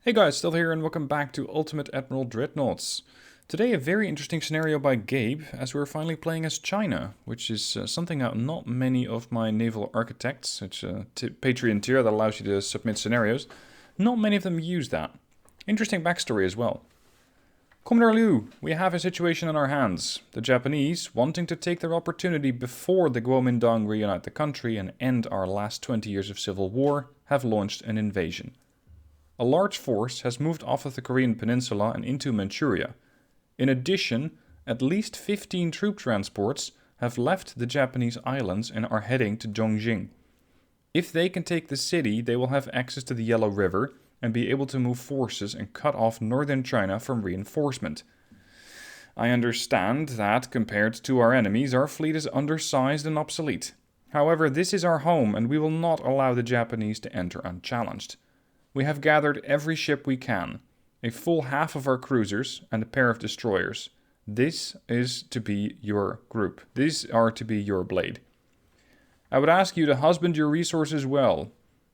Hey guys, still here and welcome back to Ultimate Admiral Dreadnoughts. Today a very interesting scenario by Gabe, as we're finally playing as China, which is something that not many of my naval architects, it's a Patreon tier that allows you to submit scenarios, not many of them use that. Interesting backstory as well. Commodore Liu, we have a situation on our hands. The Japanese, wanting to take their opportunity before the Guomindang reunite the country and end our last 20 years of civil war, have launched an invasion. A large force has moved off of the Korean peninsula and into Manchuria. In addition, at least 15 troop transports have left the Japanese islands and are heading to Dongying. If they can take the city, they will have access to the Yellow River and be able to move forces and cut off northern China from reinforcement. I understand that, compared to our enemies, our fleet is undersized and obsolete. However, this is our home and we will not allow the Japanese to enter unchallenged. We have gathered every ship we can, a full half of our cruisers and a pair of destroyers. This is to be your group. These are to be your blade. I would ask you to husband your resources well.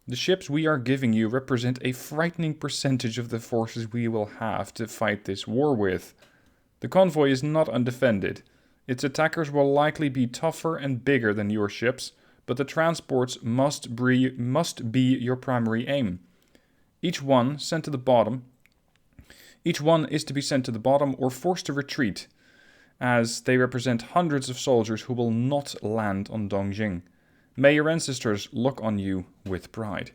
The ships we are giving you represent a frightening percentage of the forces we will have to fight this war with. The convoy is not undefended. Its attackers will likely be tougher and bigger than your ships, but the transports must be your primary aim. Each one is to be sent to the bottom or forced to retreat, as they represent hundreds of soldiers who will not land on Dongying. May your ancestors look on you with pride.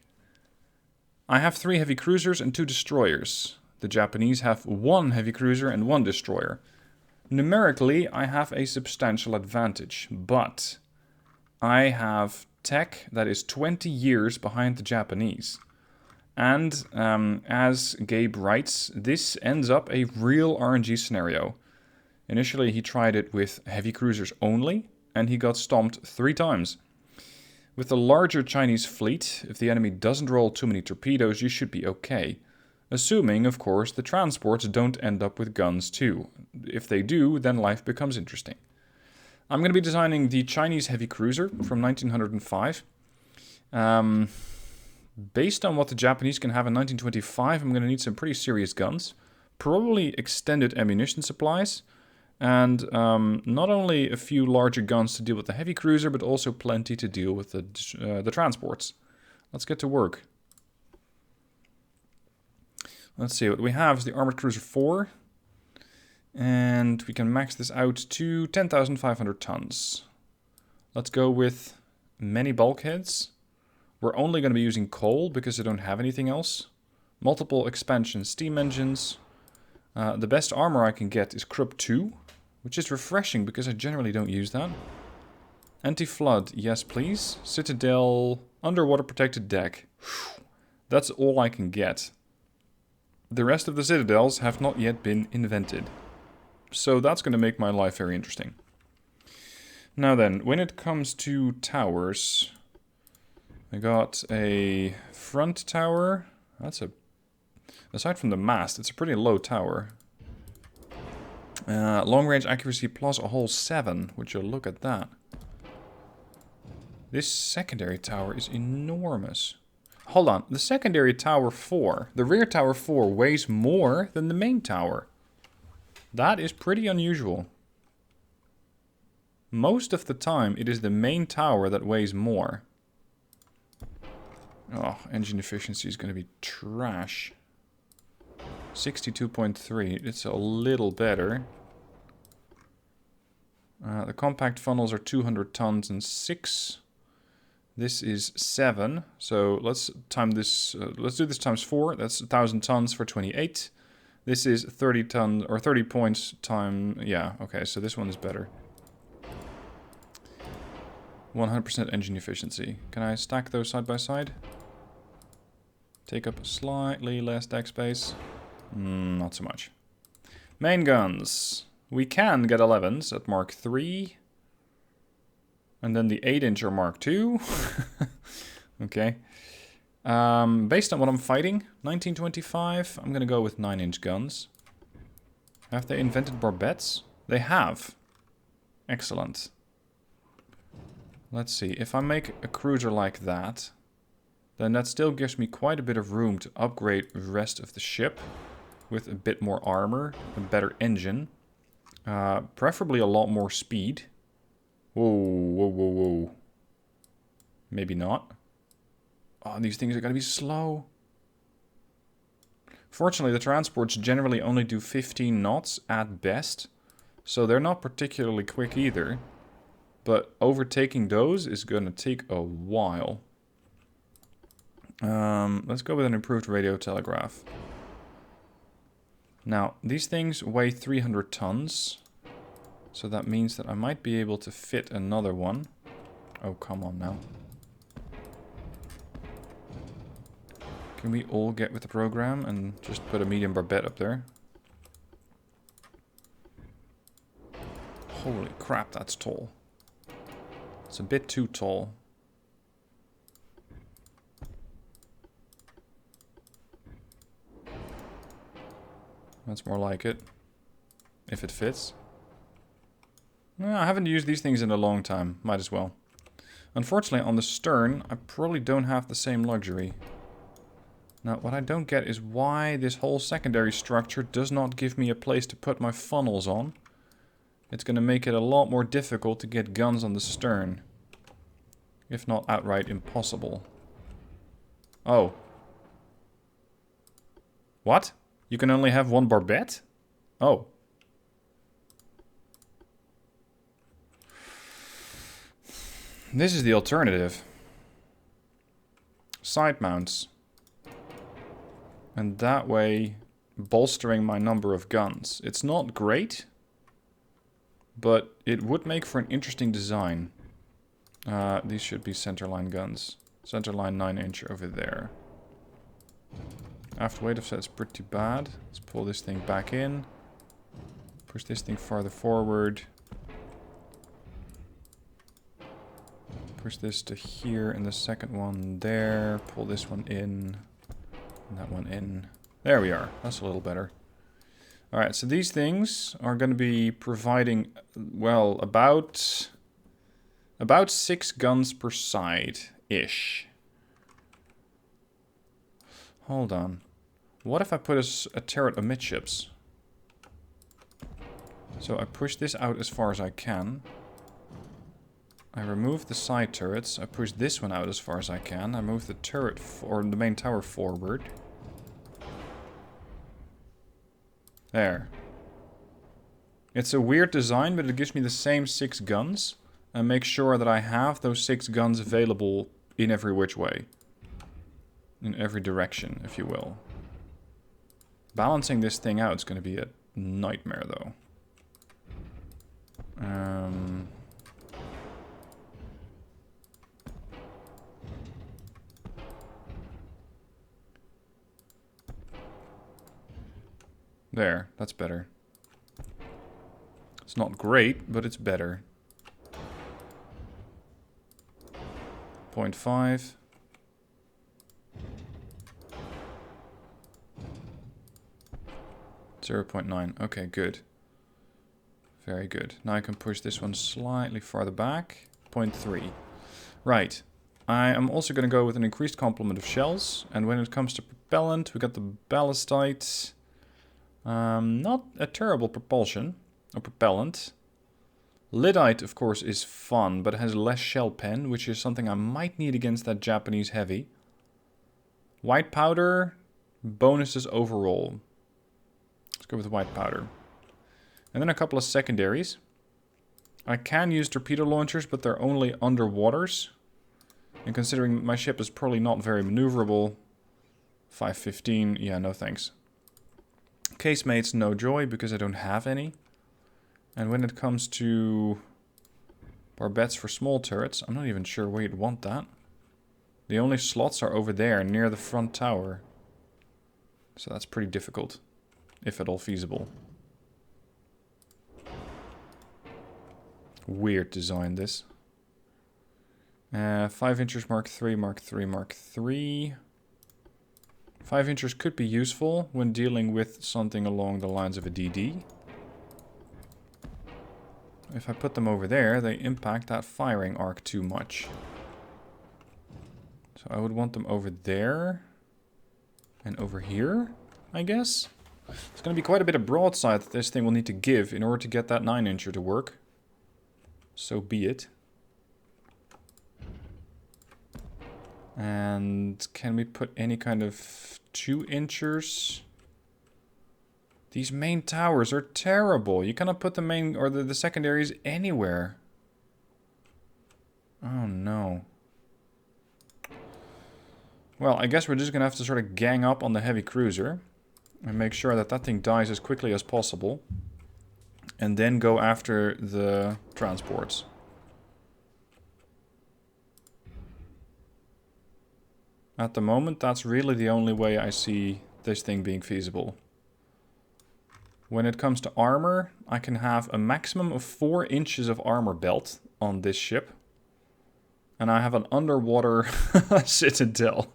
I have 3 heavy cruisers and 2 destroyers. The Japanese have 1 heavy cruiser and 1 destroyer. Numerically, I have a substantial advantage, but I have tech that is 20 years behind the Japanese. And as Gabe writes, this ends up a real RNG scenario. Initially, he tried it with heavy cruisers only, and he got stomped 3 times. With the larger Chinese fleet, if the enemy doesn't roll too many torpedoes, you should be okay. Assuming, of course, the transports don't end up with guns too. If they do, then life becomes interesting. I'm going to be designing the Chinese heavy cruiser from 1905. Based on what the Japanese can have in 1925, I'm going to need some pretty serious guns. Probably extended ammunition supplies. And not only a few larger guns to deal with the heavy cruiser, but also plenty to deal with the transports. Let's get to work. Let's see, what we have is the Armored Cruiser 4. And we can max this out to 10,500 tons. Let's go with many bulkheads. We're only going to be using coal because I don't have anything else. Multiple expansion steam engines. The best armor I can get is Krupp 2, which is refreshing because I generally don't use that. Anti-flood, yes please. Citadel, underwater protected deck. That's all I can get. The rest of the citadels have not yet been invented. So that's going to make my life very interesting. Now then, when it comes to towers, I got a front tower. Aside from the mast, it's a pretty low tower. Long range accuracy plus a whole 7. Would you look at that? This secondary tower is enormous. Hold on, the secondary tower 4, the rear tower 4 weighs more than the main tower. That is pretty unusual. Most of the time, it is the main tower that weighs more. Oh, engine efficiency is going to be trash. 62.3, it's a little better. The compact funnels are 200 tons and 6. This is 7, so let's time this. Let's do this times 4. That's 1,000 tons for 28. This is 30 ton or 30 points time. Yeah, okay, so this one is better. 100% engine efficiency. Can I stack those side by side? Take up slightly less deck space. Not so much. Main guns. We can get 11s at Mark 3. And then the 8-inch or Mark 2. Okay. Based on what I'm fighting, 1925, I'm going to go with 9-inch guns. Have they invented barbettes? They have. Excellent. Let's see. If I make a cruiser like that, then that still gives me quite a bit of room to upgrade the rest of the ship with a bit more armor, a better engine, preferably a lot more speed. Whoa, whoa, whoa, whoa. Maybe not. Oh, these things are gonna be slow. Fortunately, the transports generally only do 15 knots at best, so they're not particularly quick either. But overtaking those is gonna take a while. Let's go with an improved radio telegraph. Now, these things weigh 300 tons. So that means that I might be able to fit another one. Oh, come on now. Can we all get with the program and just put a medium barbette up there? Holy crap, that's tall. It's a bit too tall. That's more like it. If it fits. I haven't used these things in a long time. Might as well. Unfortunately, on the stern, I probably don't have the same luxury. Now, what I don't get is why this whole secondary structure does not give me a place to put my funnels on. It's going to make it a lot more difficult to get guns on the stern. If not outright impossible. Oh. What? You can only have one barbette? Oh. This is the alternative. Side mounts. And that way, bolstering my number of guns. It's not great, but it would make for an interesting design. These should be centerline guns. Centerline 9-inch over there. Aft weight offset's pretty bad. Let's pull this thing back in. Push this thing farther forward. Push this to here and the second one there. Pull this one in. And that one in. There we are. That's a little better. Alright, so these things are going to be providing, well, about 6 guns per side-ish. Hold on. What if I put a turret amidships? So I push this out as far as I can. I remove the side turrets. I push this one out as far as I can. I move the turret, or the main tower forward. There. It's a weird design, but it gives me the same 6 guns. And makes sure that I have those 6 guns available in every which way. In every direction, if you will. Balancing this thing out is going to be a nightmare, though. There, that's better. It's not great, but it's better. 0.5. .9. Okay, good. Very good. Now I can push this one slightly farther back. 0.3. Right. I am also going to go with an increased complement of shells. And when it comes to propellant, we got the ballistite. Not a terrible propulsion. Or propellant. Lyddite, of course, is fun, but it has less shell pen, which is something I might need against that Japanese heavy. White powder, bonuses overall. Let's go with white powder. And then a couple of secondaries. I can use torpedo launchers, but they're only underwaters. And considering my ship is probably not very maneuverable, 515, yeah, no thanks. Casemates, no joy, because I don't have any. And when it comes to barbettes for small turrets, I'm not even sure where you'd want that. The only slots are over there, near the front tower. So that's pretty difficult, if at all feasible. Weird design, this. 5 inches Mark 3, Mark 3, Mark 3. 5 inches could be useful when dealing with something along the lines of a DD. If I put them over there, they impact that firing arc too much. So So I would want them over there. And over here, I guess. It's going to be quite a bit of broadside that this thing will need to give in order to get that 9-incher to work. So be it. And can we put any kind of 2-inchers? These main towers are terrible. You cannot put the main or the secondaries anywhere. Oh no. Well, I guess we're just going to have to sort of gang up on the heavy cruiser. And make sure that that thing dies as quickly as possible. And then go after the transports. At the moment, that's really the only way I see this thing being feasible. When it comes to armor, I can have a maximum of 4 inches of armor belt on this ship. And I have an underwater citadel.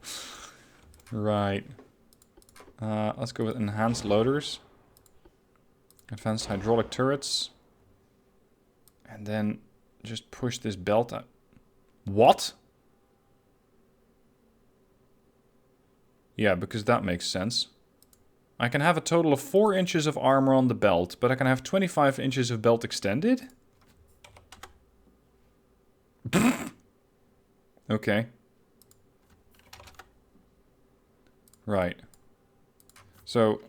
Right. Let's go with enhanced loaders. Advanced hydraulic turrets. And then just push this belt out. What? Yeah, because that makes sense. I can have a total of 4 inches of armor on the belt, but I can have 25 inches of belt extended? Okay. Right. So,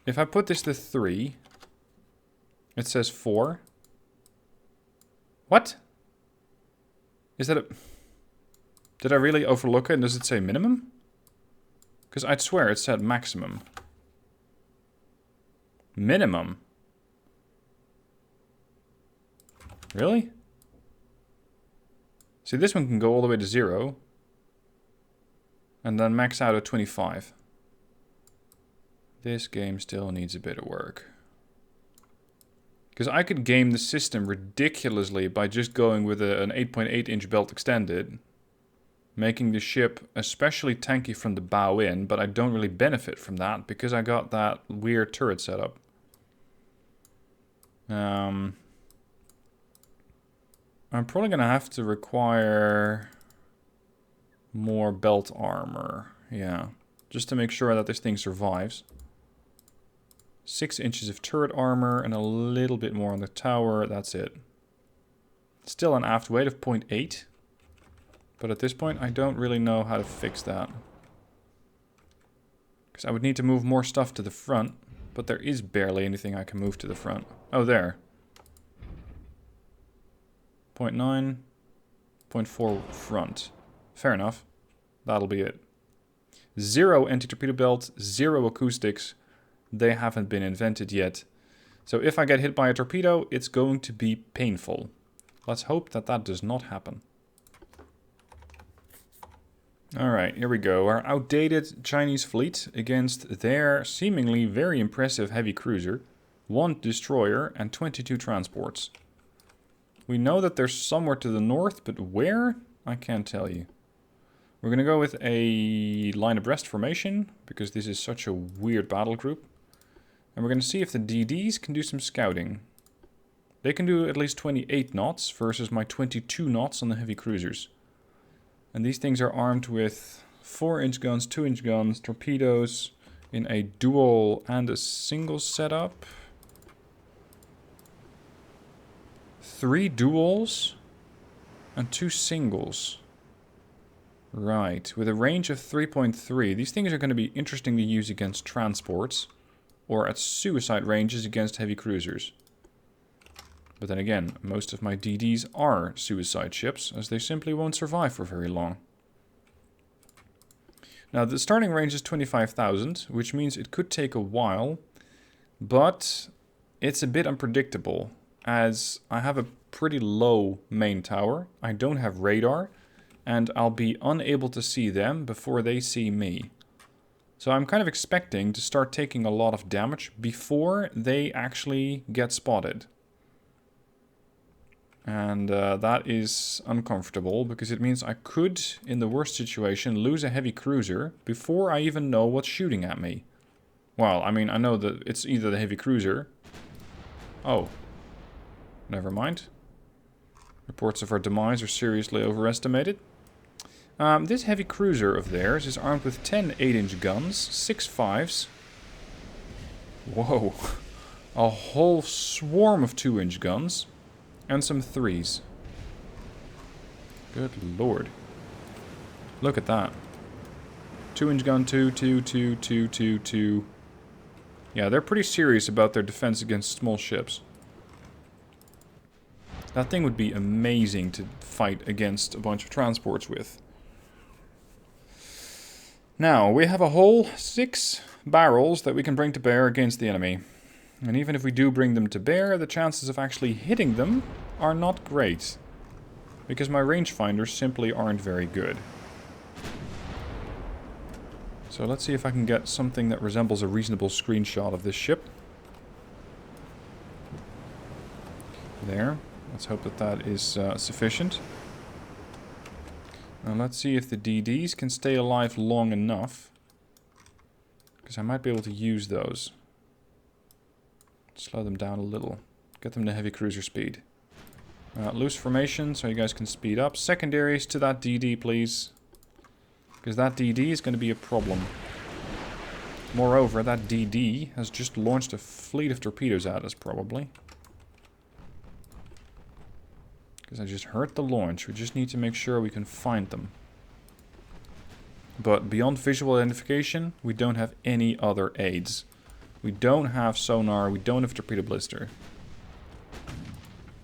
if I put this to 3, it says 4. What? Is that a... Did I really overlook it? And does it say minimum? Because I'd swear it said maximum. Minimum? Really? See, this one can go all the way to 0. And then max out at 25. This game still needs a bit of work. Because I could game the system ridiculously by just going with an 8.8-inch belt extended. Making the ship especially tanky from the bow in, but I don't really benefit from that because I got that weird turret setup. I'm probably going to have to require more belt armor. Yeah, just to make sure that this thing survives. 6 inches of turret armor and a little bit more on the tower. That's it. Still an aft weight of 0.8. But at this point, I don't really know how to fix that. Because I would need to move more stuff to the front. But there is barely anything I can move to the front. Oh, there. 0.9. 0.4 front. Fair enough. That'll be it. 0 anti-torpedo belt, 0 acoustics. They haven't been invented yet. So if I get hit by a torpedo, it's going to be painful. Let's hope that that does not happen. Alright, here we go. Our outdated Chinese fleet against their seemingly very impressive heavy cruiser, 1 destroyer and 22 transports. We know that they're somewhere to the north, but where? I can't tell you. We're going to go with a line abreast formation, because this is such a weird battle group. And we're going to see if the DDs can do some scouting. They can do at least 28 knots versus my 22 knots on the heavy cruisers. And these things are armed with 4-inch guns, 2-inch guns, torpedoes in a dual and a single setup. 3 duals and 2 singles. Right, with a range of 3.3. These things are going to be interesting to use against transports or at suicide ranges against heavy cruisers. But then again, most of my DDs are suicide ships, as they simply won't survive for very long. Now, the starting range is 25,000, which means it could take a while, but it's a bit unpredictable, as I have a pretty low main tower, I don't have radar, and I'll be unable to see them before they see me. So I'm kind of expecting to start taking a lot of damage before they actually get spotted. And that is uncomfortable, because it means I could, in the worst situation, lose a heavy cruiser before I even know what's shooting at me. Well, I mean, I know that it's either the heavy cruiser... Oh. Never mind. Reports of our demise are seriously overestimated. This heavy cruiser of theirs is armed with 10 8-inch guns, 6 5s. Whoa. A whole swarm of 2-inch guns. And some 3s. Good lord. Look at that. 2-inch gun, 2, 2, 2, 2, 2, 2. Yeah, they're pretty serious about their defense against small ships. That thing would be amazing to fight against a bunch of transports with. Now, we have a whole 6 barrels that we can bring to bear against the enemy. And even if we do bring them to bear, the chances of actually hitting them are not great. Because my rangefinders simply aren't very good. So let's see if I can get something that resembles a reasonable screenshot of this ship. There. Let's hope that that is sufficient. Now let's see if the DDs can stay alive long enough. Because I might be able to use those. Slow them down a little. Get them to heavy cruiser speed. Loose formation so you guys can speed up. Secondaries to that DD, please. Because that DD is going to be a problem. Moreover, that DD has just launched a fleet of torpedoes at us, probably. Because I just heard the launch. We just need to make sure we can find them. But beyond visual identification, we don't have any other aids. We don't have sonar, we don't have torpedo blister.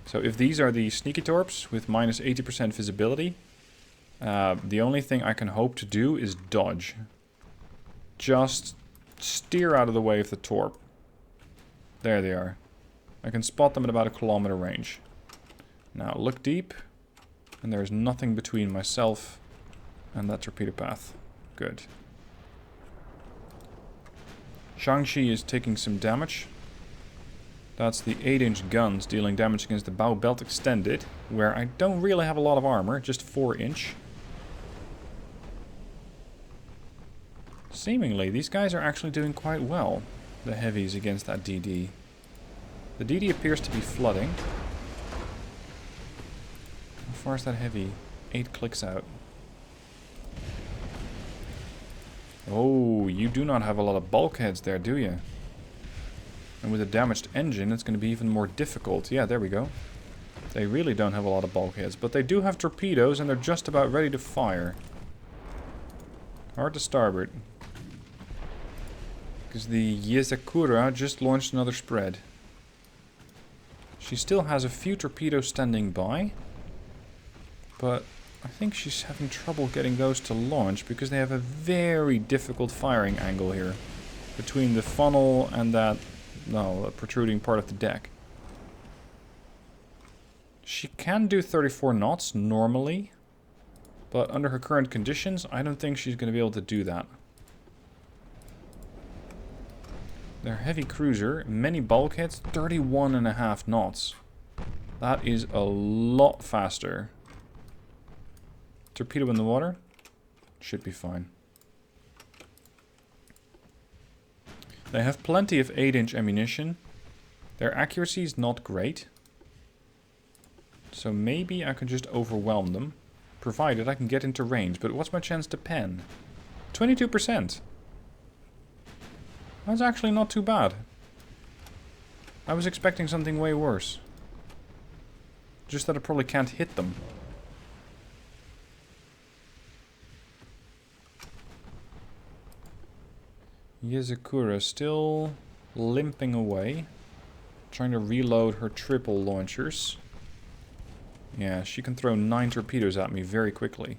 So if these are the sneaky torps with minus 80% visibility, the only thing I can hope to do is dodge. Just steer out of the way of the torp. There they are. I can spot them at about 1 kilometer range. Now look deep, and there is nothing between myself and that torpedo path. Good. Shang-Chi is taking some damage. That's the 8-inch guns dealing damage against the bow belt extended, where I don't really have a lot of armor, just 4-inch. Seemingly, these guys are actually doing quite well, the heavies against that DD. The DD appears to be flooding. How far is that heavy? 8 clicks out. Oh, you do not have a lot of bulkheads there, do you? And with a damaged engine, it's going to be even more difficult. Yeah, there we go. They really don't have a lot of bulkheads, but they do have torpedoes, and they're just about ready to fire. Hard to starboard. Because the Yezakura just launched another spread. She still has a few torpedoes standing by, but I think she's having trouble getting those to launch because they have a very difficult firing angle here between the funnel and that protruding part of the deck. She can do 34 knots normally, but under her current conditions, I don't think she's going to be able to do that. Their heavy cruiser, many bulkheads, 31.5 knots. That is a lot faster. Torpedo in the water? Should be fine. They have plenty of 8-inch ammunition. Their accuracy is not great. So maybe I can just overwhelm them, provided I can get into range. But what's my chance to pen? 22%. That's actually not too bad. I was expecting something way worse. Just that I probably can't hit them. Yezakura still limping away. Trying to reload her triple launchers. Yeah, she can throw 9 torpedoes at me very quickly.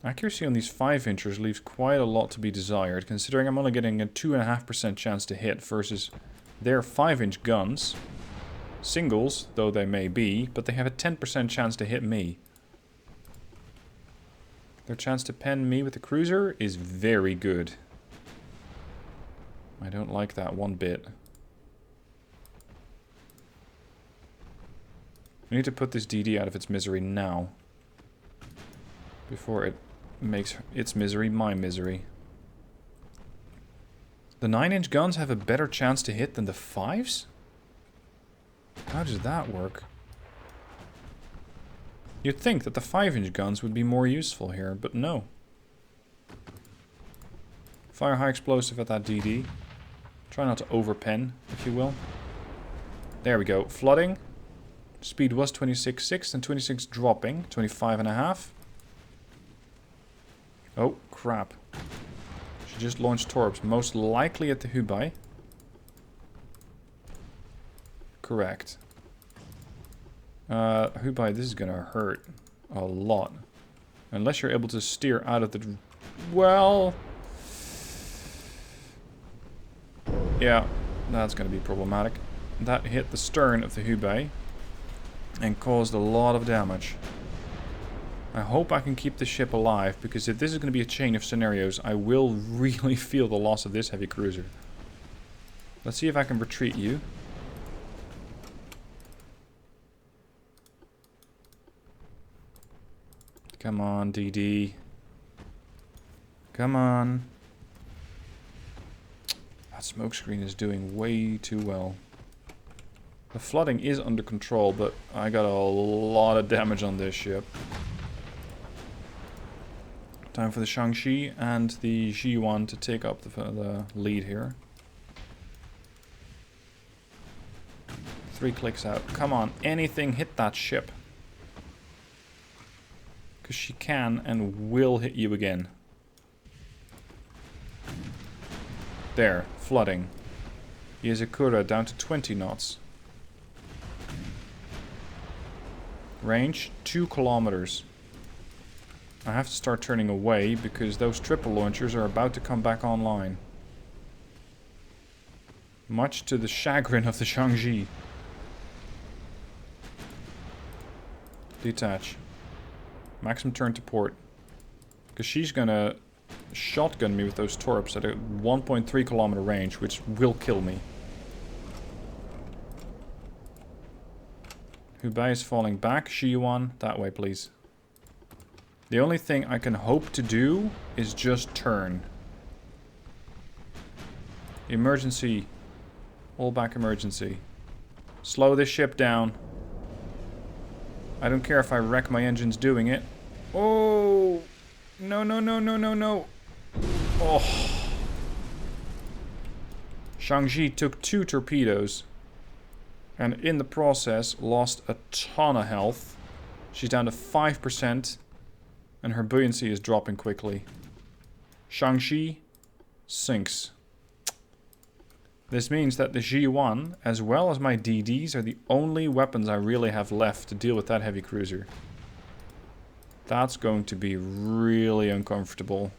Accuracy on these 5-inchers leaves quite a lot to be desired, considering I'm only getting a 2.5% chance to hit versus their 5-inch guns. Singles, though they may be, but they have a 10% chance to hit me. Their chance to pen me with the cruiser is very good. I don't like that one bit. We need to put this DD out of its misery now. Before it makes its misery my misery. The 9-inch guns have a better chance to hit than the 5s? How does that work? You'd think that the 5-inch guns would be more useful here, but no. Fire high explosive at that DD. Try not to overpen, if you will. There we go. Flooding. Speed was 26.6 and 26 dropping. 25.5. Oh, crap. She just launched torps. Most likely at the Hubei. Correct. Hubei, this is gonna hurt a lot. Unless you're able to steer out of the... Well... Yeah, that's gonna be problematic. That hit the stern of the Hubei and caused a lot of damage. I hope I can keep the ship alive, because if this is going to be a chain of scenarios, I will really feel the loss of this heavy cruiser. Let's see if I can retreat you. Come on, DD. Come on. That smokescreen is doing way too well. The flooding is under control, but I got a lot of damage on this ship. Time for the Shaanxi and the Zhiyuan to take up the lead here. 3 clicks out. Come on, anything hit that ship. Because she can and will hit you again. There, flooding. Yezakura down to 20 knots. Range, 2 kilometers. I have to start turning away because those triple launchers are about to come back online. Much to the chagrin of the Shaanxi. Detach. Maximum turn to port. Because she's gonna shotgun me with those torps at a 1.3 kilometer range, which will kill me. Hubei is falling back. Zhiyuan, that way please. The only thing I can hope to do is just turn. Emergency. All back emergency. Slow this ship down. I don't care if I wreck my engines doing it. Oh! No, no, no, no, no, no. Oh. Shaanxi took 2 torpedoes. And in the process lost a ton of health. She's down to 5%. And her buoyancy is dropping quickly. Shaanxi sinks. This means that the Zhiyuan, as well as my DDs, are the only weapons I really have left to deal with that heavy cruiser. That's going to be really uncomfortable.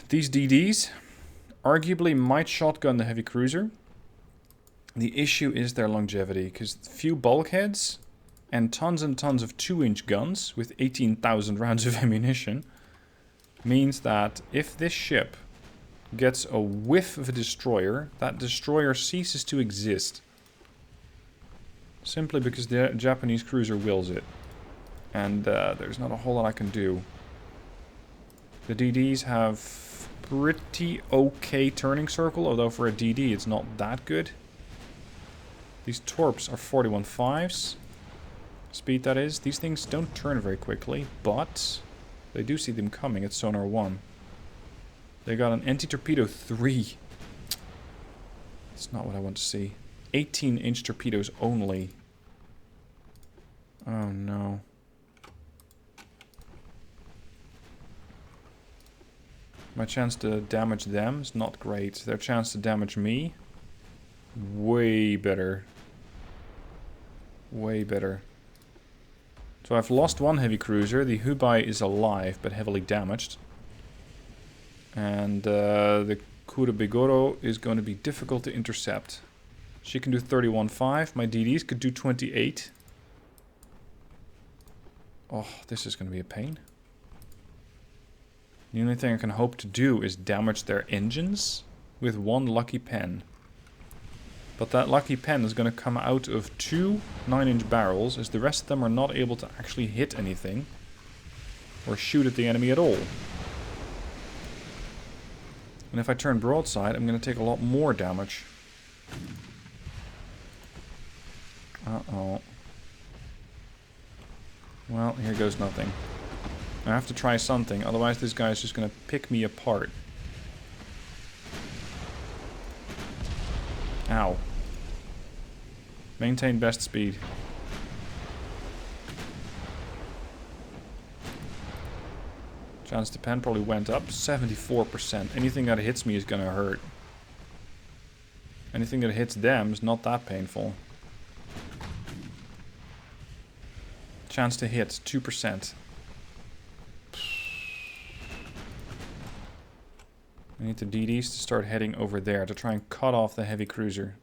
These DDs arguably might shotgun the heavy cruiser. The issue is their longevity, because few bulkheads and tons of 2-inch guns with 18,000 rounds of ammunition means that if this ship gets a whiff of a destroyer, that destroyer ceases to exist. Simply because the Japanese cruiser wills it. And there's not a whole lot I can do. The DDs have pretty okay turning circle, although for a DD it's not that good. These torps are 41.5s. Speed, that is. These things don't turn very quickly, but they do see them coming at sonar 1. They got an anti-torpedo 3. That's not what I want to see. 18-inch torpedoes only. Oh no. My chance to damage them is not great. Their chance to damage me, way better. Way better. So I've lost 1 heavy cruiser. The Hubei is alive, but heavily damaged. And the Kurabigoro is going to be difficult to intercept. She can do 31.5. My DDs could do 28. Oh, this is going to be a pain. The only thing I can hope to do is damage their engines with 1 lucky pen. But that lucky pen is going to come out of 2 9-inch barrels, as the rest of them are not able to actually hit anything or shoot at the enemy at all. And if I turn broadside, I'm going to take a lot more damage. Uh-oh. Well, here goes nothing. I have to try something, otherwise this guy is just gonna pick me apart. Ow. Maintain best speed. Chance to pen probably went up 74%. Anything that hits me is gonna hurt. Anything that hits them is not that painful. Chance to hit 2%. I need the DDs to start heading over there to try and cut off the heavy cruiser.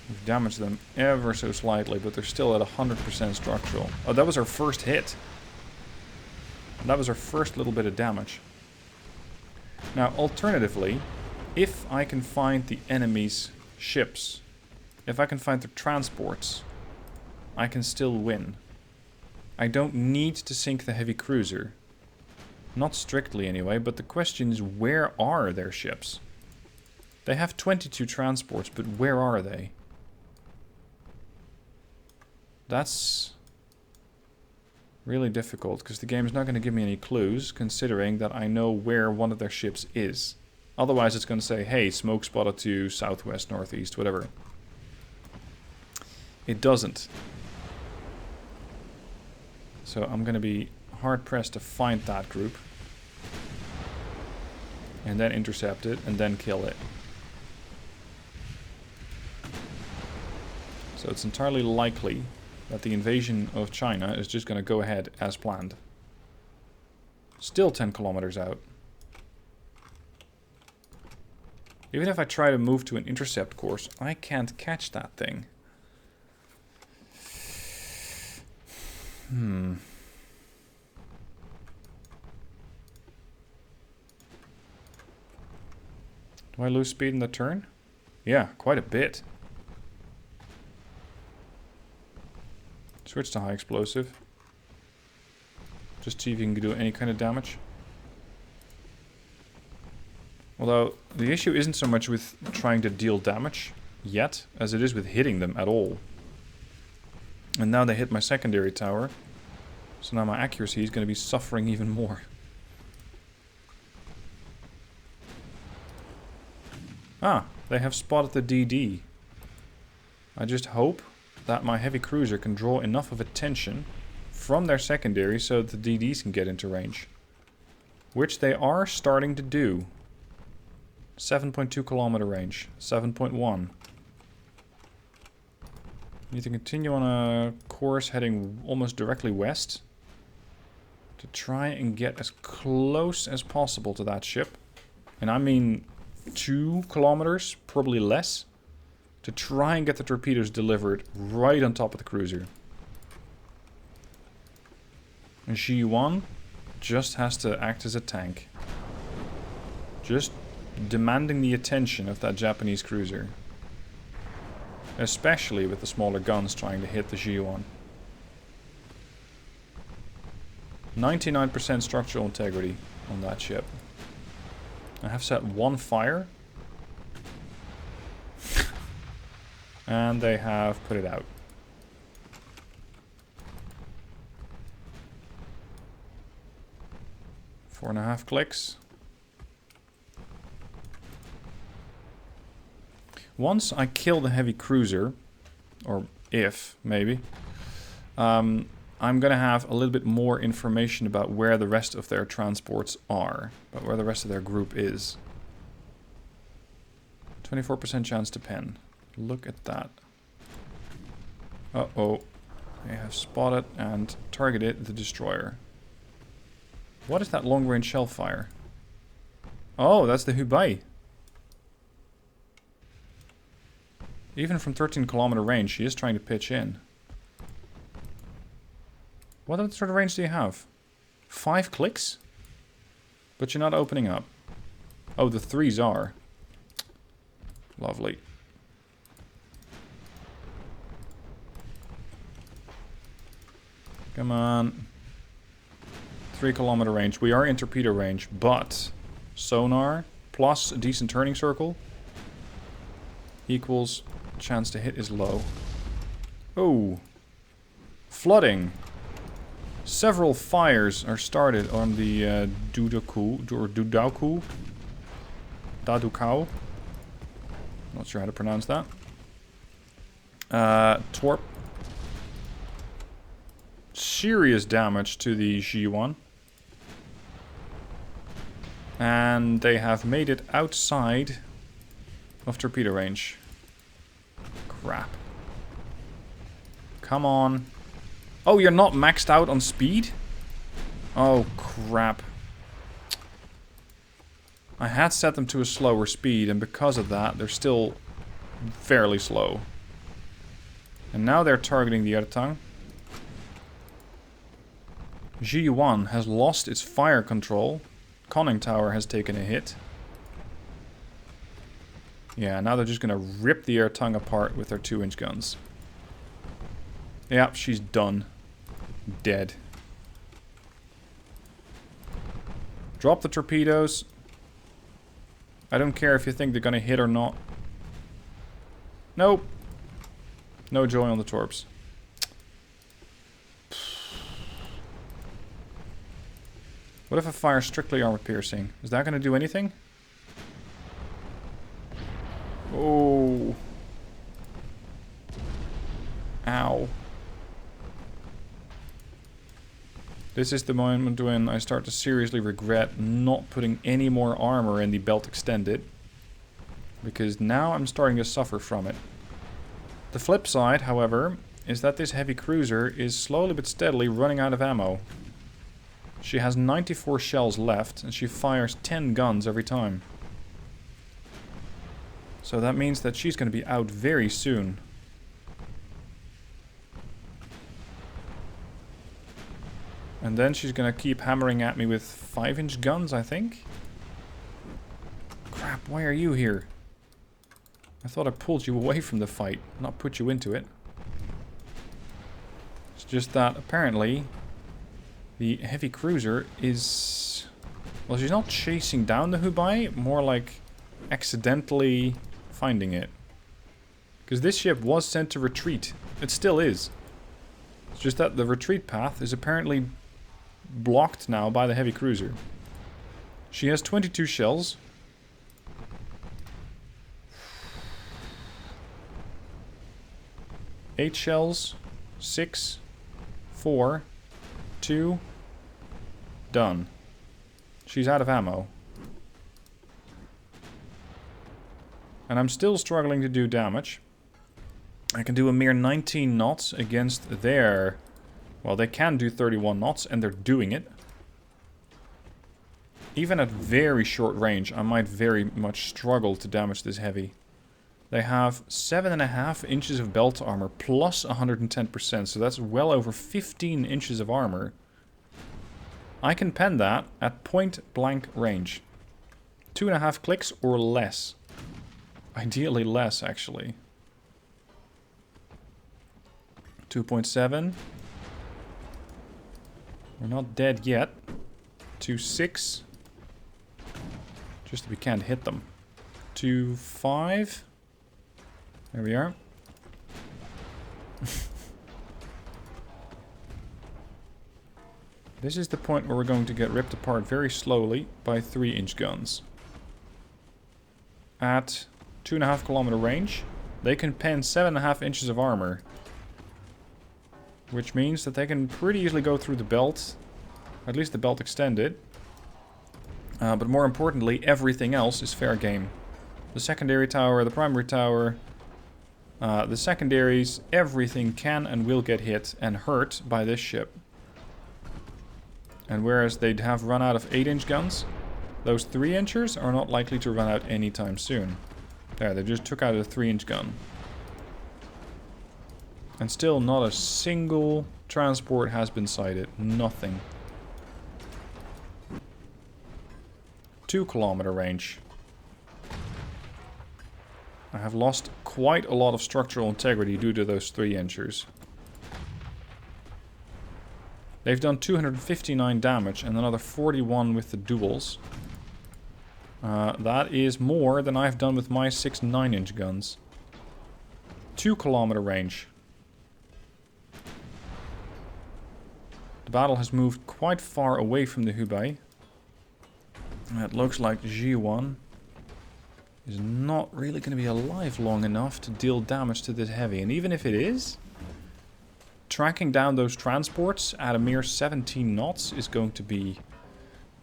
We've damaged them ever so slightly, but they're still at 100% structural. Oh, that was our first hit. That was our first little bit of damage. Now, alternatively, if I can find the enemy's ships, if I can find their transports, I can still win. I don't need to sink the heavy cruiser. Not strictly anyway, but the question is, where are their ships? They have 22 transports, but where are they? That's really difficult, because the game is not going to give me any clues, considering that I know where one of their ships is. Otherwise it's going to say, hey, smoke spotted to southwest, northeast, whatever. It doesn't. So I'm going to be hard-pressed to find that group. And then intercept it, and then kill it. So it's entirely likely that the invasion of China is just going to go ahead as planned. Still 10 kilometers out. Even if I try to move to an intercept course, I can't catch that thing. Do I lose speed in the turn? Yeah, quite a bit. Switch to high explosive. Just see if you can do any kind of damage. Although, the issue isn't so much with trying to deal damage yet, as it is with hitting them at all. And now they hit my secondary tower. So now my accuracy is going to be suffering even more. Ah, they have spotted the DD. I just hope that my heavy cruiser can draw enough of attention from their secondary so that the DDs can get into range. Which they are starting to do. 7.2 kilometer range. 7.1. Need to continue on a course heading almost directly west to try and get as close as possible to that ship. And I mean 2 kilometers, probably less, to try and get the torpedoes delivered right on top of the cruiser. And Xi-Yuan just has to act as a tank. Just demanding the attention of that Japanese cruiser. Especially with the smaller guns trying to hit the Xi-Yuan. 99% structural integrity on that ship. I have set 1 fire. And they have put it out. 4.5 clicks. Once I kill the heavy cruiser, or if, maybe, I'm going to have a little bit more information about where the rest of their transports are, about where the rest of their group is. 24% chance to pen. Look at that. Uh-oh. They have spotted and targeted the destroyer. What is that long-range shell fire? Oh, that's the Hubei. Even from 13 kilometer range, she is trying to pitch in. What sort of range do you have? 5 clicks? But you're not opening up. Oh, the 3s are. Lovely. Come on. 3-kilometer range. We are in torpedo range, but sonar plus a decent turning circle equals chance to hit is low. Oh. Flooding. Several fires are started on the Dudaku, or Dudauku. Dadukau. Not sure how to pronounce that. Torp. Serious damage to the G1. And they have made it outside of torpedo range. Crap. Come on. Oh, you're not maxed out on speed? Oh, crap. I had set them to a slower speed, and because of that, they're still fairly slow. And now they're targeting the Ertang. G1 has lost its fire control. Conning Tower has taken a hit. Yeah, now they're just going to rip the Ertang apart with their 2-inch guns. Yep, she's done. Dead. Drop the torpedoes. I don't care if you think they're going to hit or not. Nope. No joy on the torps. What if I fire strictly armor piercing? Is that going to do anything? Oh. Ow. This is the moment when I start to seriously regret not putting any more armor in the belt extended. Because now I'm starting to suffer from it. The flip side, however, is that this heavy cruiser is slowly but steadily running out of ammo. She has 94 shells left, and she fires 10 guns every time. So that means that she's going to be out very soon. And then she's going to keep hammering at me with 5-inch guns, I think. Crap, why are you here? I thought I pulled you away from the fight, not put you into it. It's just that, apparently, the heavy cruiser is... Well, she's not chasing down the Hubei, more like accidentally finding it. Because this ship was sent to retreat. It still is. It's just that the retreat path is apparently blocked now by the heavy cruiser. She has 22 shells. Eight shells. 6. 4. 2. Done. She's out of ammo. And I'm still struggling to do damage. I can do a mere 19 knots against their... Well, they can do 31 knots, and they're doing it. Even at very short range, I might very much struggle to damage this heavy. They have 7.5 inches of belt armor, plus 110%, so that's well over 15 inches of armor. I can pen that at point blank range. 2.5 clicks or less. Ideally less, actually. 2.7. We're not dead yet. 2.6. Just that we can't hit them. 2.5. There we are. This is the point where we're going to get ripped apart very slowly by 3-inch guns. At 2.5 kilometer range, they can pen 7.5 inches of armor. Which means that they can pretty easily go through the belt. At least the belt extended. But more importantly, everything else is fair game. The secondary tower, the primary tower, the secondaries, everything can and will get hit and hurt by this ship. And whereas they'd have run out of 8-inch guns, those 3-inchers are not likely to run out anytime soon. There, they just took out a 3-inch gun. And still not a single transport has been sighted. Nothing. 2 kilometer range. I have lost quite a lot of structural integrity due to those 3-inchers. They've done 259 damage and another 41 with the duels. That is more than I've done with my 6 9-inch guns. 2-kilometer range. The battle has moved quite far away from the Hubei. It looks like G1 is not really going to be alive long enough to deal damage to this heavy. And even if it is, tracking down those transports at a mere 17 knots is going to be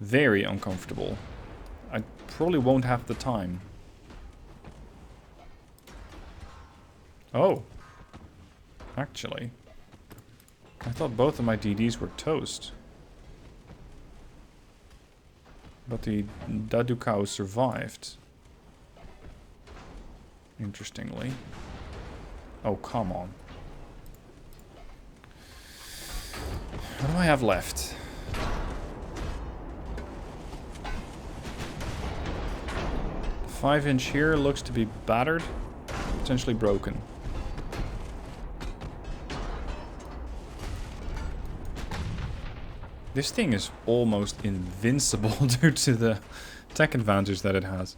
very uncomfortable. I probably won't have the time. Oh. Actually. I thought both of my DDs were toast. But the Dadukao survived. Interestingly. Oh, come on. What do I have left? The 5-inch here looks to be battered, potentially broken. This thing is almost invincible due to the tech advantage that it has.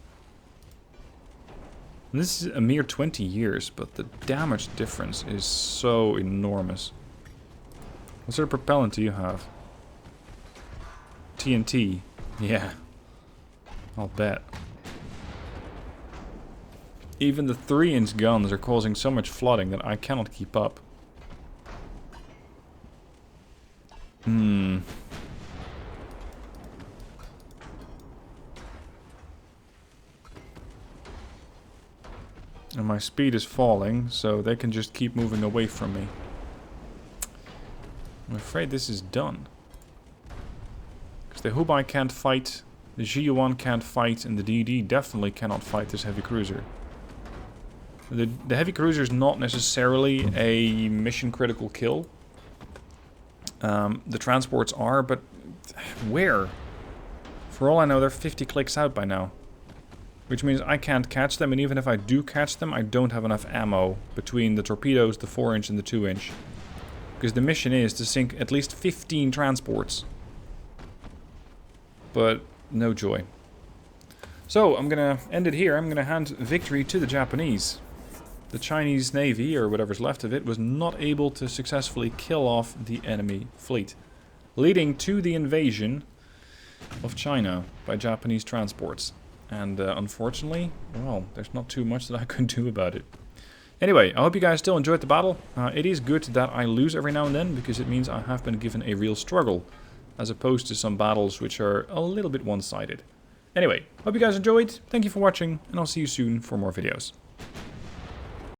And this is a mere 20 years, but the damage difference is so enormous. What sort of propellant do you have? TNT. Yeah. I'll bet. Even the 3-inch guns are causing so much flooding that I cannot keep up. And my speed is falling, so they can just keep moving away from me. I'm afraid this is done. Because the Hubei can't fight, the G1 can't fight, and the DD definitely cannot fight this heavy cruiser. The heavy cruiser is not necessarily a mission critical kill. The transports are, but where? For all I know, they're 50 clicks out by now. Which means I can't catch them, and even if I do catch them, I don't have enough ammo between the torpedoes, the 4-inch and the 2-inch. Because the mission is to sink at least 15 transports. But no joy. So, I'm gonna end it here. I'm gonna hand victory to the Japanese. The Chinese Navy, or whatever's left of it, was not able to successfully kill off the enemy fleet, leading to the invasion of China by Japanese transports. And unfortunately, well, there's not too much that I can do about it. Anyway, I hope you guys still enjoyed the battle. It is good that I lose every now and then, because it means I have been given a real struggle, as opposed to some battles which are a little bit one-sided. Anyway, hope you guys enjoyed, thank you for watching, and I'll see you soon for more videos.